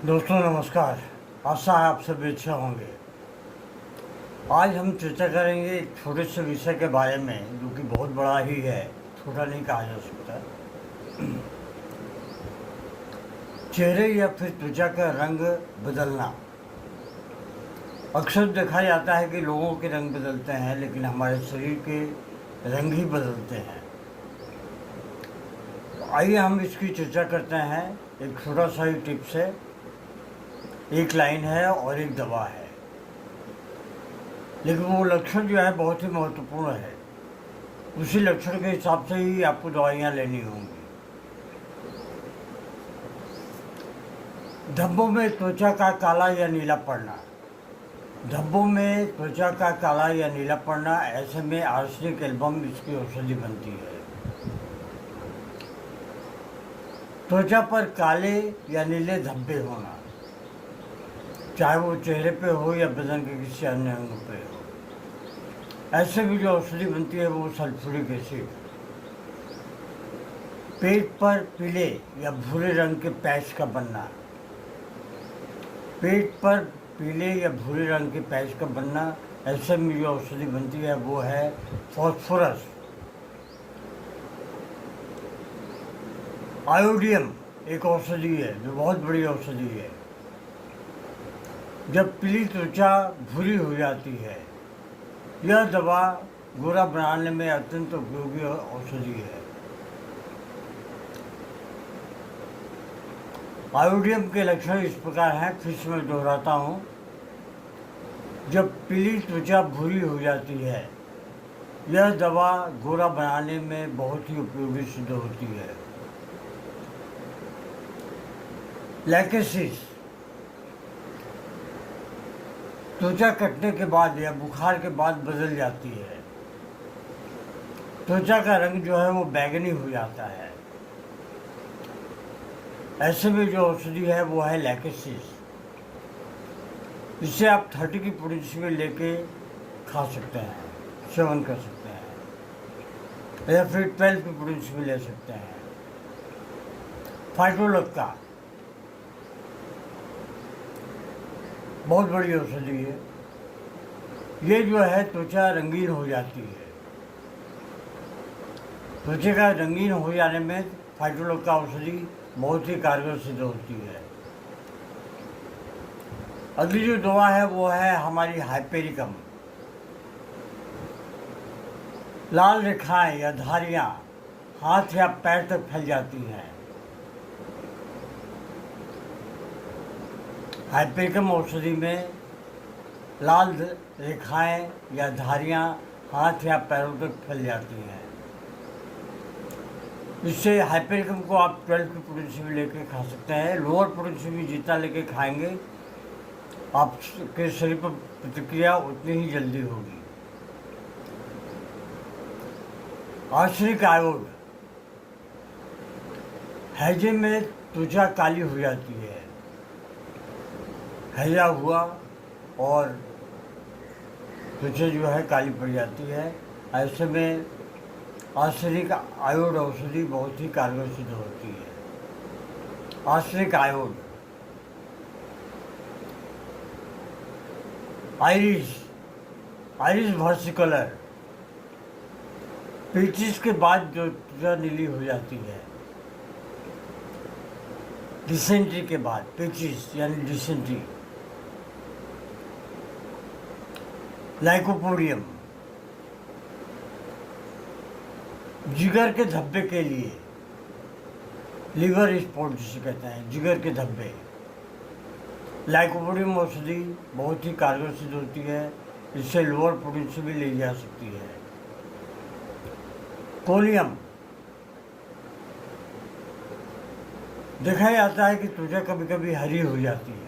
दोस्तों नमस्कार। आशा है आप सभी अच्छे होंगे। आज हम चर्चा करेंगे एक छोटे से विषय के बारे में जो कि बहुत बड़ा ही है, छोटा नहीं कहा जा सकता। चेहरे या फिर त्वचा का रंग बदलना। अक्सर देखा जाता है कि लोगों के रंग बदलते हैं, लेकिन हमारे शरीर के रंग ही बदलते हैं। तो आइए हम इसकी चर्चा करते हैं। एक छोटा सा ही टिप्स है, एक लाइन है और एक दवा है, लेकिन वो लक्षण जो है बहुत ही महत्वपूर्ण है। उसी लक्षण के हिसाब से ही आपको दवाइयाँ लेनी होंगी। धब्बों में त्वचा का काला या नीला पड़ना। धब्बों में त्वचा का काला या नीला पड़ना, ऐसे में आर्सेनिक एल्बम इसकी औषधि बनती है। त्वचा पर काले या नीले धब्बे होना, चाहे वो चेहरे पे हो या बदन के किसी अन्य अंग पे हो, ऐसे भी जो औषधि बनती है वो सल्फ्यूरिक एसिड। पेट पर पीले या भूरे रंग के पैच का बनना। पेट पर पीले या भूरे रंग के पैच का बनना, ऐसे में जो औषधि बनती है वो है फॉस्फोरस। आयोडियम एक औषधि है जो बहुत बड़ी औषधि है। जब पीली त्वचा भूरी हो जाती है, यह दवा गोरा बनाने में अत्यंत उपयोगी औषधि है। आयोडियम के लक्षण इस प्रकार हैं, फिर से मैं दोहराता हूँ। जब पीली त्वचा भूरी हो जाती है, यह दवा गोरा बनाने में बहुत ही उपयोगी सिद्ध होती है। लैकेसिस, त्वचा कटने के बाद या बुखार के बाद बदल जाती है। त्वचा का रंग जो है वो बैंगनी हो जाता है। ऐसे में जो औषधि है वो है लैकेसिस। इसे आप 30 की पोटेंसी में लेके खा सकते हैं, सेवन कर सकते हैं, या फिर 12 की पोटेंसी में ले सकते हैं। फाइटोलक्का बहुत बड़ी औषधि है। ये जो है त्वचा रंगीन हो जाती है। त्वचा का रंगीन हो जाने में फाइटोलक्का औषधि बहुत ही कारगर सिद्ध होती है। अगली जो दवा है वो है हमारी हाइपेरिकम। लाल रेखाएं या धारियां हाथ या पैर तक फैल जाती हैं। हाइपेरिकम औषधि में लाल रेखाएं या धारियां हाथ या पैरों तक फैल जाती हैं। इससे हाइपेरिकम को आप 12 की पोटेंसी में लेके खा सकते हैं। लोअर पोटेंसी में जितना लेके खाएंगे, आपके शरीर पर प्रतिक्रिया उतनी ही जल्दी होगी। आर्सेनिक आयोड, हैजे में त्वचा काली हो जाती है। हैजा हुआ और त्वचा जो है काली पड़ जाती है। ऐसे में आर्सेनिक आयोड औषधि बहुत ही कारगर सिद्ध होती है। आर्सेनिक आयोड। आइरिस, आइरिस वर्सिकलर, पेचिस के बाद जो त्वचा नीली हो जाती है। डिसेंट्री के बाद पेचिस यानी डिसेंट्री। लाइकोपोडियम, जिगर के धब्बे के लिए, लिवर स्पॉट जिसे कहते हैं, जिगर के धब्बे। लाइकोपोडियम औषधि बहुत ही कारगर सिद्ध होती है। इससे लोअर पोटेंसी भी ली जा सकती है। कोलियम, देखा जाता है कि त्वचा कभी कभी हरी हो जाती है।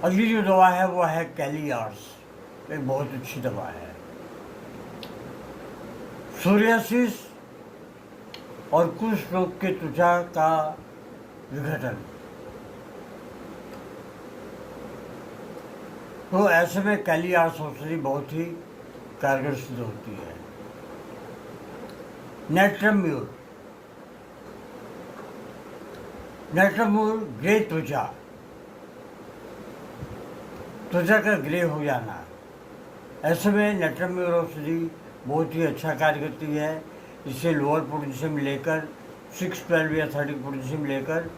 अगली जो दवा है वो है कैलियार्स, एक बहुत अच्छी दवा है। सोरियासिस और कुष्ठ रोग के त्वचा का विघटन, तो ऐसे में कैलियार्स औषधि बहुत ही कारगर सिद्ध होती है। नेट्रम्यूर, नेट्रामूल ग्रे त्वचा, त्वचा का ग्रे हो जाना, ऐसे में नेट्रामूल औषधि बहुत ही अच्छा कार्य करती है। इसे लोअर पोटेशियम लेकर 6, 12 या 30 पोटेशियम लेकर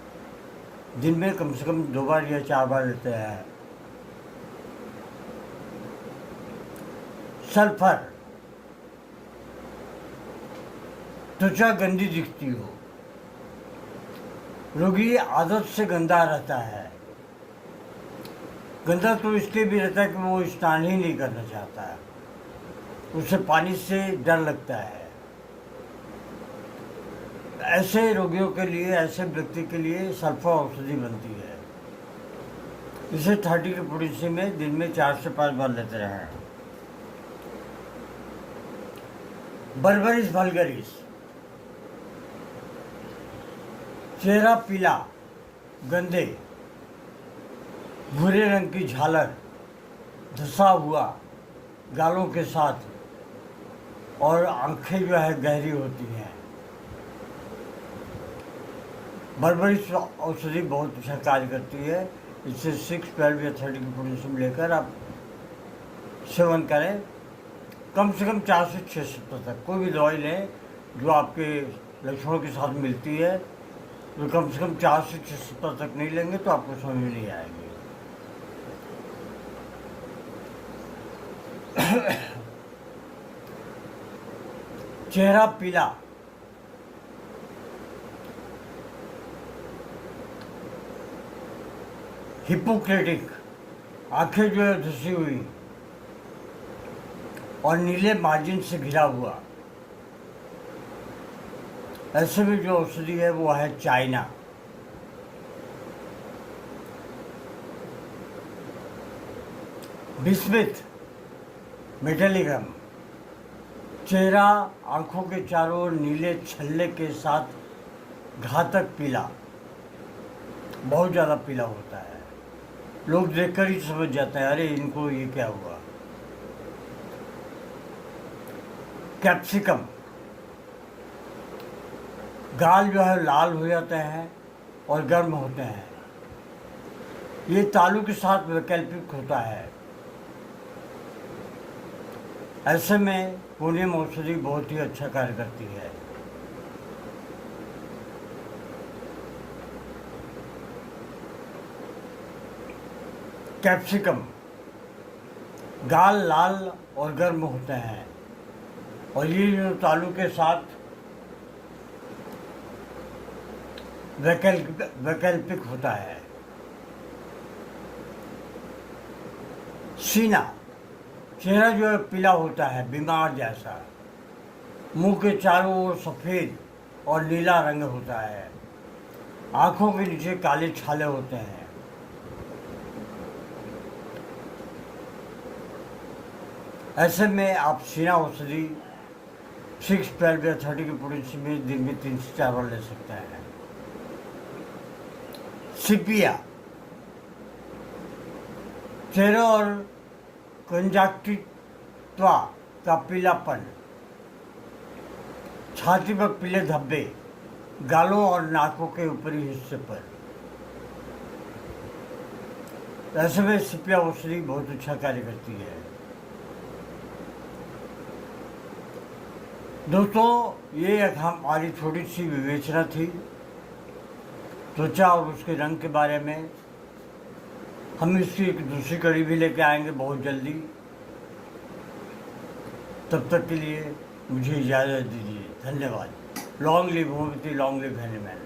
दिन में कम से कम 2 बार या 4 बार लेते हैं। सल्फर, त्वचा गंदी दिखती हो, रोगी आदत से गंदा रहता है। गंदा तो इसलिए भी रहता है कि वो स्नान ही नहीं करना चाहता है, उसे पानी से डर लगता है। ऐसे रोगियों के लिए, ऐसे व्यक्ति के लिए सल्फर औषधि बनती है। इसे 30 के पोटेशियम में दिन में 4 से 5 बार लेते रहें। बर्बरिस वल्गरिस, चेहरा पीला, गंदे, भूरे रंग की झालर, धसा हुआ गालों के साथ, और आंखें जो है गहरी होती हैं। बर्बरिस औषधि बहुत अच्छा कार्य करती है। इससे 6, 12 या 30 की पोटेशियम लेकर आप सेवन करें, कम से कम 4 से 6 सप्ताह तक। कोई भी दवाई लें जो आपके लक्षणों के साथ मिलती है, तो कम से कम 4 से 6 सप्ताह तक नहीं लेंगे तो आपको समझ में नहीं आएगी। चेहरा पीला, हिपोक्रेटिक, आंखें जो है धसी हुई और नीले मार्जिन से घिरा हुआ, ऐसे में जो औषधि है वो है चाइना। बिस्मिथ मेटेलिगम, चेहरा आंखों के चारों ओर नीले छल्ले के साथ घातक पीला, बहुत ज़्यादा पीला होता है। लोग देखकर ही समझ जाते हैं अरे इनको ये क्या हुआ। कैप्सिकम, गाल जो है लाल हो जाते हैं और गर्म होते हैं। ये तालू के साथ वैकल्पिक होता है। ऐसे में पूर्णिम औषधि बहुत ही अच्छा कार्य करती है। कैप्सिकम, गाल लाल और गर्म होते हैं और ये जो तालू के साथ वैकल्पिक होता है। सीना, चेहरा जो है पीला होता है, बीमार जैसा। मुंह के चारों ओर सफ़ेद और नीला रंग होता है। आंखों के नीचे काले छाले होते हैं। ऐसे में आप सीना औषधि 6, 12 या 30 की पोटेशियम में दिन में 3 से 4 बार ले सकते हैं। सिपिया, चेहरे और कंजक्टिवा का पीलापन, छाती पर पीले धब्बे, गालों और नाकों के ऊपरी हिस्से पर। ऐसे में सिपिया औषधि बहुत अच्छा कार्य करती है। दोस्तों, ये एक हमारी छोटी सी विवेचना थी त्वचा और उसके रंग के बारे में। हम इसकी एक दूसरी कड़ी भी लेके आएंगे बहुत जल्दी। तब तक के लिए मुझे इजाज़त दीजिए। धन्यवाद। Long live homoeopathy, long live animal.